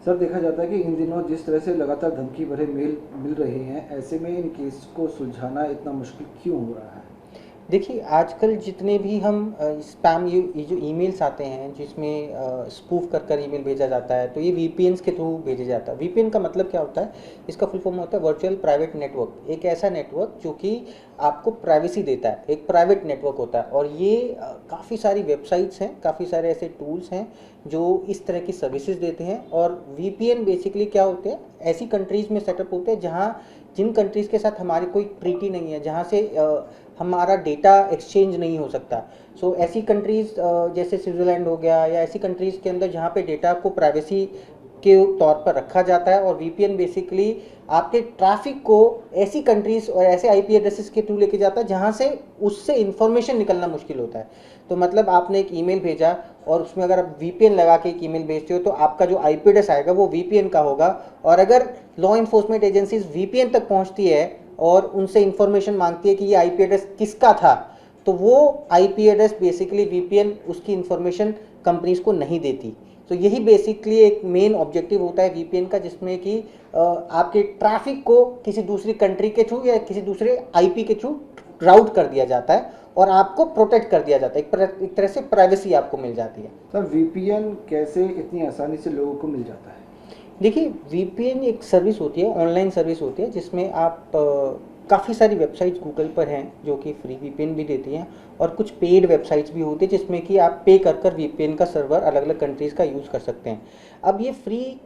Sir, देखा जाता है कि इन दिनों जिस तरह से लगातार धमकी भरे मेल मिल रहे हैं, ऐसे में इन केस को सुलझाना इतना मुश्किल क्यों हो रहा है? देखिए, आजकल जितने भी हम स्पैम ये जो ईमेल्स आते हैं जिसमें स्पूफ कर कर ईमेल भेजा जाता है, तो ये वीपीएन्स के थ्रू भेजा जाता है। वीपीएन का मतलब क्या होता है? इसका फुल फॉर्म होता है वर्चुअल प्राइवेट नेटवर्क। एक ऐसा नेटवर्क जो कि आपको प्राइवेसी देता है, एक प्राइवेट नेटवर्क होता है। और ये काफ़ी सारी वेबसाइट्स हैं, काफ़ी सारे ऐसे टूल्स हैं जो इस तरह की सर्विसेज देते हैं। और वीपीएन बेसिकली क्या होते हैं? ऐसी कंट्रीज़ में सेटअप होते हैं जहाँ जिन कंट्रीज़ के साथ हमारी कोई ट्रीटी नहीं है, जहाँ से हमारा डेटा एक्सचेंज नहीं हो सकता। सो ऐसी कंट्रीज़ जैसे स्विट्ज़रलैंड हो गया, या ऐसी कंट्रीज़ के अंदर जहाँ पे डेटा को प्राइवेसी के तौर पर रखा जाता है। और वीपीएन बेसिकली आपके ट्रैफिक को ऐसी कंट्रीज़ और ऐसे आईपी एड्रेसेस के थ्रू लेके जाता है जहाँ से उससे इंफॉर्मेशन निकलना मुश्किल होता है। तो मतलब आपने एक ईमेल भेजा और उसमें अगर आप वीपीएन लगा के एक ईमेल भेजते हो तो आपका जो आईपी एड्रेस आएगा वो वीपीएन का होगा। और अगर लॉ इन्फोर्समेंट एजेंसीज वीपीएन तक पहुंचती है और उनसे इंफॉर्मेशन मांगती है कि ये आईपी एड्रेस किसका था, तो वो आईपी एड्रेस बेसिकली वीपीएन उसकी इंफॉर्मेशन कंपनीज को नहीं देती। तो यही बेसिकली एक मेन ऑब्जेक्टिव होता है वीपीएन का, जिसमें कि आपके ट्रैफिक को किसी दूसरी कंट्री के थ्रू या किसी दूसरे आईपी के थ्रू राउट कर दिया जाता है और आपको प्रोटेक्ट कर दिया जाता है। एक तरह से प्राइवेसी आपको मिल जाती है। सर, वीपीएन कैसे इतनी आसानी से लोगों को मिल जाता है? देखिए, वीपीएन एक सर्विस होती है, ऑनलाइन सर्विस होती है, जिसमें आप काफ़ी सारी वेबसाइट्स गूगल पर हैं जो कि फ्री वीपीएन भी देती हैं, और कुछ पेड वेबसाइट्स भी होती है जिसमें कि आप पे कर कर वीपीएन का सर्वर अलग अलग कंट्रीज़ का यूज़ कर सकते हैं। अब ये फ्री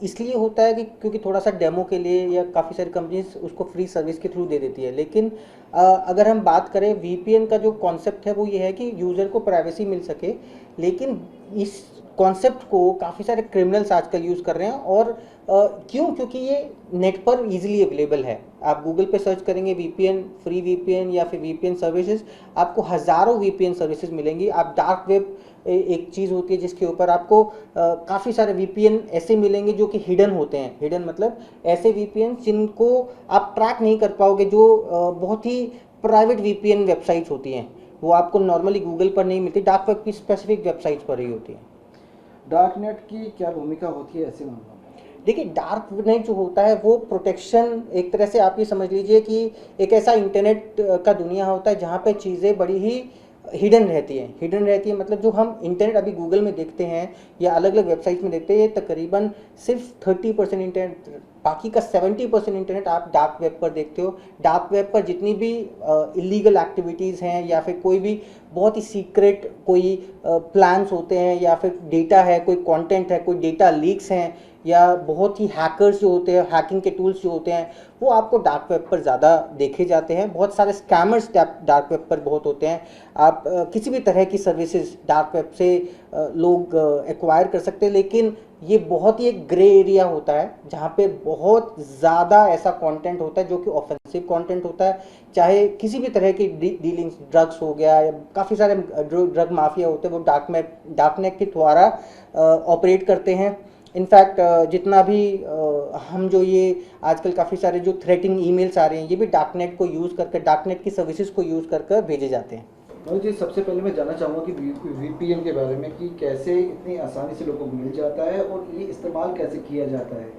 इसलिए होता है कि क्योंकि थोड़ा सा डेमो के लिए, या काफ़ी सारी कंपनीज उसको फ्री सर्विस के थ्रू दे देती है। लेकिन अगर हम बात करें, वीपीएन का जो कॉन्सेप्ट है वो ये है कि यूज़र को प्राइवेसी मिल सके। लेकिन इस कॉन्सेप्ट को काफ़ी सारे क्रिमिनल्स आजकल यूज़ कर रहे हैं। और क्यों? क्योंकि ये नेट पर इजीली अवेलेबल है। आप गूगल पे सर्च करेंगे वीपीएन, फ्री वीपीएन या फिर वीपीएन सर्विसेज, आपको हज़ारों वीपीएन सर्विसेज मिलेंगी। आप डार्क वेब एक चीज़ होती है जिसके ऊपर आपको काफ़ी सारे वीपीएन ऐसे मिलेंगे जो कि हिडन होते हैं। हिडन मतलब ऐसे वीपीएन जिनको आप ट्रैक नहीं कर पाओगे, जो बहुत ही प्राइवेट वीपीएन वेबसाइट्स होती हैं। वो आपको नॉर्मली गूगल पर नहीं मिलती, डार्क वेब की स्पेसिफिक वेबसाइट्स पर ही होती है। डार्क नेट की क्या भूमिका होती है ऐसे मामलों में? देखिए, डार्क नेट जो होता है वो प्रोटेक्शन, एक तरह से आप ये समझ लीजिए कि एक ऐसा इंटरनेट का दुनिया होता है जहाँ पे चीज़ें बड़ी ही हिडन रहती हैं। हिडन रहती है मतलब जो हम इंटरनेट अभी गूगल में देखते हैं या अलग अलग वेबसाइट्स में देखते हैं, ये तकरीबन सिर्फ 30% इंटरनेट, बाकी का 70% इंटरनेट आप डार्क वेब पर देखते हो। डार्क वेब पर जितनी भी इलीगल एक्टिविटीज़ हैं, या फिर कोई भी बहुत ही सीक्रेट कोई प्लान्स होते हैं, या फिर डेटा है, कोई कंटेंट है, कोई डेटा लीक्स हैं, या बहुत ही हैकर्स जो होते हैं, हैकिंग के टूल्स जो होते हैं, वो आपको डार्क वेब पर ज़्यादा देखे जाते हैं। बहुत सारे स्कैमर्स डार्क वेब पर बहुत होते हैं। आप किसी भी तरह की सर्विसेज डार्क वेब से लोग एक्वायर कर सकते हैं। लेकिन ये बहुत ही एक ग्रे एरिया होता है जहाँ पे बहुत ज़्यादा ऐसा कंटेंट होता है जो कि ऑफेंसिव कंटेंट होता है। चाहे किसी भी तरह की डीलिंग्स, ड्रग्स हो गया, या काफ़ी सारे ड्रग माफिया होते हैं, वो डार्क नेट के द्वारा ऑपरेट करते हैं। इनफैक्ट जितना भी हम जो ये आजकल काफ़ी सारे जो थ्रेटिंग ईमेल्स आ रहे हैं, ये भी डार्कनेट को यूज़ करके, डार्कनेट की सर्विसेज को यूज़ कर भेजे जाते हैं। मनोज जी, सबसे पहले मैं जानना चाहूँगा कि वीपीएन के बारे में, कि कैसे इतनी आसानी से लोगों को मिल जाता है और ये इस्तेमाल कैसे किया जाता है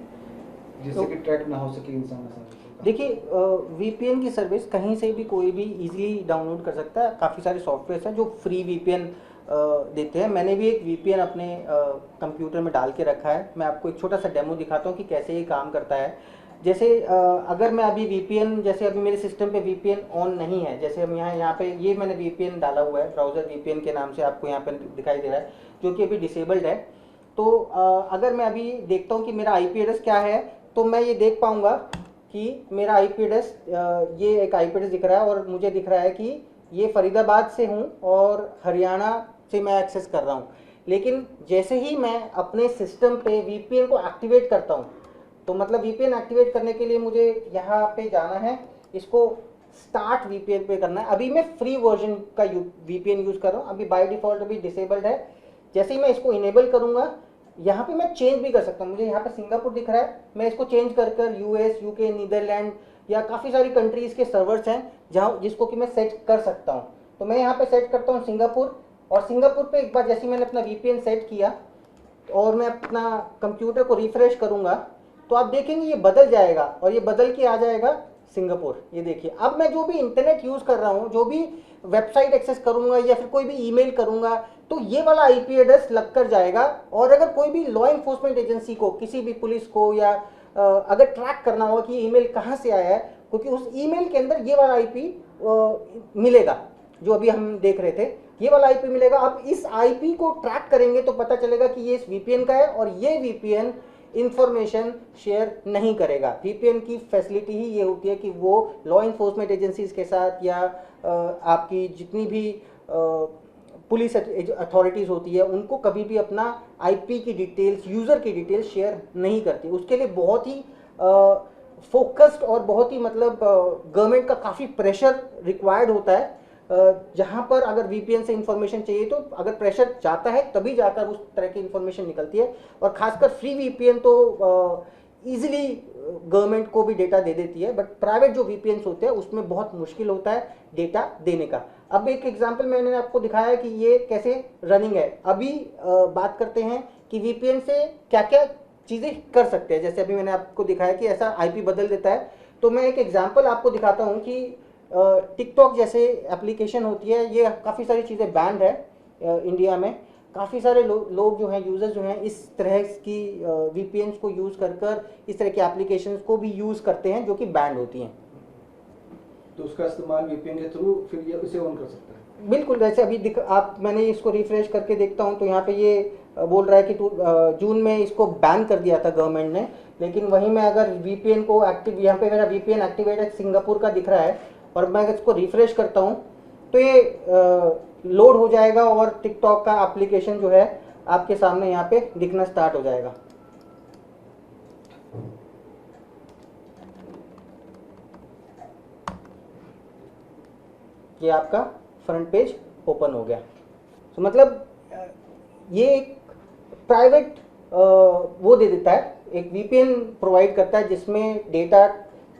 जिससे कि ट्रैक ना हो सके इंसान आसानी से? देखिए, वीपीएन की सर्विस कहीं से भी कोई भी इजीली डाउनलोड कर सकता है। काफ़ी सारे सॉफ्टवेयर हैं जो फ्री वीपीएन देते हैं। मैंने भी एक वीपीएन अपने कंप्यूटर में डाल के रखा है। मैं आपको एक छोटा सा डेमो दिखाता हूँ कि कैसे ये काम करता है। जैसे अगर मैं अभी वीपीएन, जैसे अभी मेरे सिस्टम पे वीपीएन ऑन नहीं है, जैसे हम यहाँ पे ये मैंने वीपीएन डाला हुआ है, ब्राउज़र वीपीएन के नाम से आपको यहाँ पे दिखाई दे रहा है, जो कि अभी डिसेबल्ड है। तो अगर मैं अभी देखता हूँ कि मेरा आईपी एड्रेस क्या है, तो मैं ये देख पाऊँगा कि मेरा आईपी एड्रेस, ये एक आईपी एड्रेस दिख रहा है, और मुझे दिख रहा है कि ये फरीदाबाद से हूँ और हरियाणा से मैं एक्सेस कर रहा हूँ। लेकिन जैसे ही मैं अपने सिस्टम पे वीपीएन को एक्टिवेट करता हूँ, तो मतलब वीपीएन एक्टिवेट करने के लिए मुझे यहाँ पे जाना है, इसको स्टार्ट वीपीएन पे करना है। अभी मैं फ्री वर्जन का वीपीएन यूज़ कर रहा हूँ, अभी बाय डिफ़ॉल्ट अभी डिसेबल्ड है। जैसे ही मैं इसको इनेबल करूँगा, यहाँ पे मैं चेंज भी कर सकता हूँ। मुझे यहाँ पे सिंगापुर दिख रहा है, मैं इसको चेंज कर कर यूएस, यूके, नीदरलैंड या काफ़ी सारी कंट्रीज़ के सर्वर्स हैं जहाँ जिसको कि मैं सेट कर सकता हूँ। तो मैं यहाँ पे सेट करता हूँ सिंगापुर, और सिंगापुर पे एक बार जैसे मैंने अपना वीपीएन सेट किया, और मैं अपना कंप्यूटर को रिफ्रेश करूंगा तो आप देखेंगे ये बदल जाएगा और ये बदल के आ जाएगा सिंगापुर। ये देखिए, अब मैं जो भी इंटरनेट यूज़ कर रहा हूँ, जो भी वेबसाइट एक्सेस करूंगा या फिर कोई भी ईमेल करूंगा, तो ये वाला आईपी एड्रेस लग कर जाएगा। और अगर कोई भी लॉ इन्फोर्समेंट एजेंसी को, किसी भी पुलिस को या अगर ट्रैक करना होगा कि ईमेल कहाँ से आया है, क्योंकि उस ईमेल के अंदर ये वाला आईपी मिलेगा जो अभी हम देख रहे थे, ये वाला आईपी मिलेगा। अब इस आईपी को ट्रैक करेंगे तो पता चलेगा कि ये इस वीपीएन का है और ये वीपीएन इंफॉर्मेशन शेयर नहीं करेगा। वीपीएन की फैसिलिटी ही ये होती है कि वो लॉ इन्फोर्समेंट एजेंसीज के साथ या आपकी जितनी भी पुलिस अथॉरिटीज़ होती है उनको कभी भी अपना आईपी की डिटेल्स, यूज़र की डिटेल्स शेयर नहीं करती। उसके लिए बहुत ही फोकस्ड और बहुत ही मतलब गवर्नमेंट का काफ़ी प्रेशर रिक्वायर्ड होता है। जहाँ पर अगर वीपीएन से इंफॉर्मेशन चाहिए तो अगर प्रेशर जाता है तभी जाकर उस तरह की इंफॉर्मेशन निकलती है। और खासकर फ्री वीपीएन तो ईजिली गवर्नमेंट को भी डेटा दे देती है, बट प्राइवेट जो वीपीएन होते हैं उसमें बहुत मुश्किल होता है डेटा देने का। अब एक एग्जांपल मैंने आपको दिखाया कि ये कैसे रनिंग है। अभी बात करते हैं कि वीपीएन से क्या क्या चीज़ें कर सकते हैं। जैसे अभी मैंने आपको दिखाया कि ऐसा आईपी बदल देता है, तो मैं एक एग्जांपल आपको दिखाता हूँ कि टिकटॉक जैसे एप्लीकेशन होती है, ये काफ़ी सारी चीज़ें बैंड है इंडिया में। काफ़ी सारे लोग जो हैं, यूज़र्स जो हैं, इस तरह की वीपीएन्स को यूज़ कर इस तरह की एप्लीकेशंस को भी यूज़ करते हैं जो कि बैंड होती हैं। तो उसका इस्तेमाल वीपीएन के थ्रू फिर ये उसे ऑन कर सकता है। बिल्कुल, जैसे अभी मैंने इसको रिफ्रेश करके देखता हूँ तो यहाँ पे ये बोल रहा है कि जून में इसको बैन कर दिया था गवर्नमेंट ने। लेकिन वहीं मैं अगर वीपीएन को एक्टिव, यहाँ पे मेरा वीपीएन एक्टिवेटेड सिंगापुर का दिख रहा है और मैं इसको रिफ्रेश करता हूँ तो ये लोड हो जाएगा और टिकटॉक का एप्लीकेशन जो है आपके सामने यहाँ पे दिखना स्टार्ट हो जाएगा। ये आपका फ्रंट पेज ओपन हो गया। तो मतलब ये एक प्राइवेट वो दे देता है, एक वीपीएन प्रोवाइड करता है जिसमें डेटा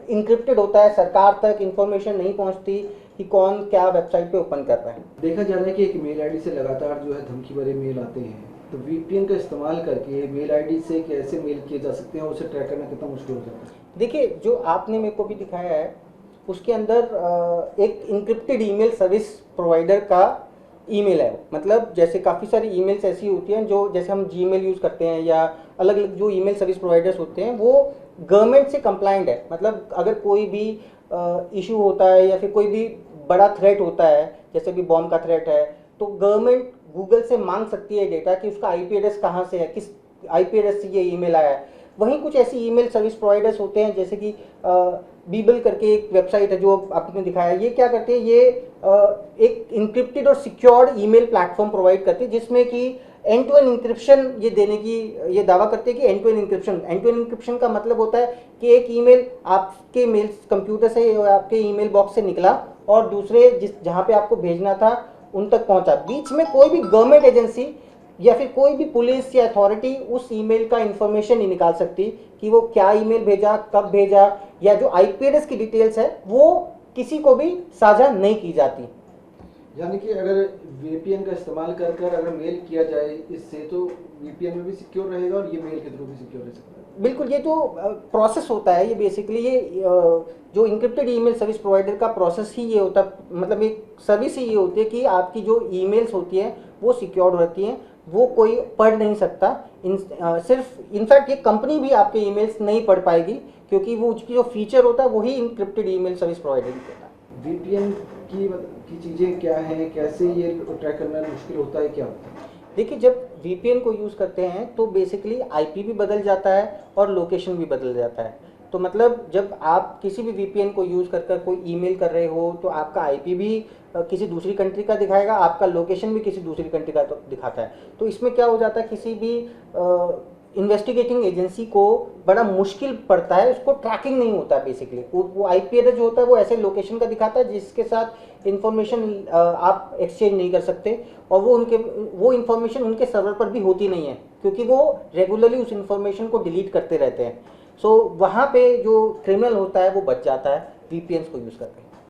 इंक्रिप्टेड होता है, सरकार तक इंफॉर्मेशन नहीं पहुंचती कि कौन क्या वेबसाइट पे ओपन कर रहा है। देखा जा रहा है कि एक मेल आईडी से लगातार जो है धमकी भरे मेल आते हैं, तो वीपीएन का इस्तेमाल करके मेल आईडी से कैसे मेल किए जा सकते हैं, उसे ट्रैक करना कितना मुश्किल हो जाता है? देखिए, जो आपने मेरे को भी दिखाया है उसके अंदर एक इंक्रिप्टेड ईमेल सर्विस प्रोवाइडर का ईमेल है। मतलब जैसे काफ़ी सारी ईमेल्स ऐसी होती हैं जो, जैसे हम जीमेल यूज़ करते हैं या अलग अलग जो ईमेल सर्विस प्रोवाइडर्स होते हैं, वो गवर्नमेंट से कंप्लाइंट है। मतलब अगर कोई भी इशू होता है या फिर कोई भी बड़ा थ्रेट होता है, जैसे भी बॉम्ब का थ्रेट है, तो गवर्नमेंट गूगल से मांग सकती है डेटा कि उसका आईपी एड्रेस कहाँ से है, किस आईपी एड्रेस से ये ईमेल आया है। वहीं कुछ ऐसी ईमेल सर्विस प्रोवाइडर्स होते हैं जैसे कि बीबल करके एक वेबसाइट है जो आपने दिखाया। ये क्या करते हैं, ये एक इंक्रिप्टेड और सिक्योर्ड ईमेल प्लेटफॉर्म प्रोवाइड करते हैं जिसमें कि एंड टू एंड इंक्रिप्शन ये देने की ये दावा करते हैं कि end to end encryption. End to end encryption का मतलब होता है कि एक ईमेल आपके मेल कंप्यूटर से, आपके ईमेल बॉक्स से निकला और दूसरे जहाँ पे आपको भेजना था उन तक पहुँचा। बीच में कोई भी गवर्नमेंट एजेंसी या फिर कोई भी पुलिस या अथॉरिटी उस ईमेल का इंफॉर्मेशन नहीं निकाल सकती कि वो क्या ईमेल भेजा, कब भेजा, या जो आईपी एड्रेस की डिटेल्स है वो किसी को भी साझा नहीं की जाती। यानी कि अगर वीपीएन का इस्तेमाल कर अगर मेल किया जाए इससे, तो वीपीएन में भी सिक्योर रहेगा और ये मेल के थ्रू भी सिक्योर रह सकता है। बिल्कुल, ये जो प्रोसेस होता है, ये बेसिकली ये जो इंक्रिप्टेड ईमेल सर्विस प्रोवाइडर का प्रोसेस ही ये होता है, मतलब एक सर्विस ही ये होती है कि आपकी जो ईमेल्स होती हैं वो सिक्योर्ड रहती हैं, वो कोई पढ़ नहीं सकता। सिर्फ इनफैक्ट ये कंपनी भी आपके ईमेल्स नहीं पढ़ पाएगी क्योंकि वो उसकी जो फीचर होता है वही इंक्रिप्टेड ईमेल सर्विस प्रोवाइडर की होता है। वीपीएन की चीज़ें क्या हैं, कैसे ये ट्रैक करना मुश्किल होता है, क्या होता है? देखिए, जब वीपीएन को यूज़ करते हैं तो बेसिकली आईपी भी बदल जाता है और लोकेशन भी बदल जाता है। तो मतलब जब आप किसी भी वीपीएन को यूज़ कर कोई ईमेल कर रहे हो तो आपका आईपी भी किसी दूसरी कंट्री का दिखाएगा, आपका लोकेशन भी किसी दूसरी कंट्री का तो दिखाता है। तो इसमें क्या हो जाता है, किसी भी इन्वेस्टिगेटिंग एजेंसी को बड़ा मुश्किल पड़ता है, उसको ट्रैकिंग नहीं होता बेसिकली। वो आईपी एड्रेस जो होता है वो ऐसे लोकेशन का दिखाता है जिसके साथ इंफॉर्मेशन आप एक्सचेंज नहीं कर सकते, और वो इन्फॉर्मेशन उनके सर्वर पर भी होती नहीं है क्योंकि वो रेगुलरली उस इन्फॉर्मेशन को डिलीट करते रहते हैं। सो वहाँ पे जो क्रिमिनल होता है वो बच जाता है वीपीएन को यूज़ करके।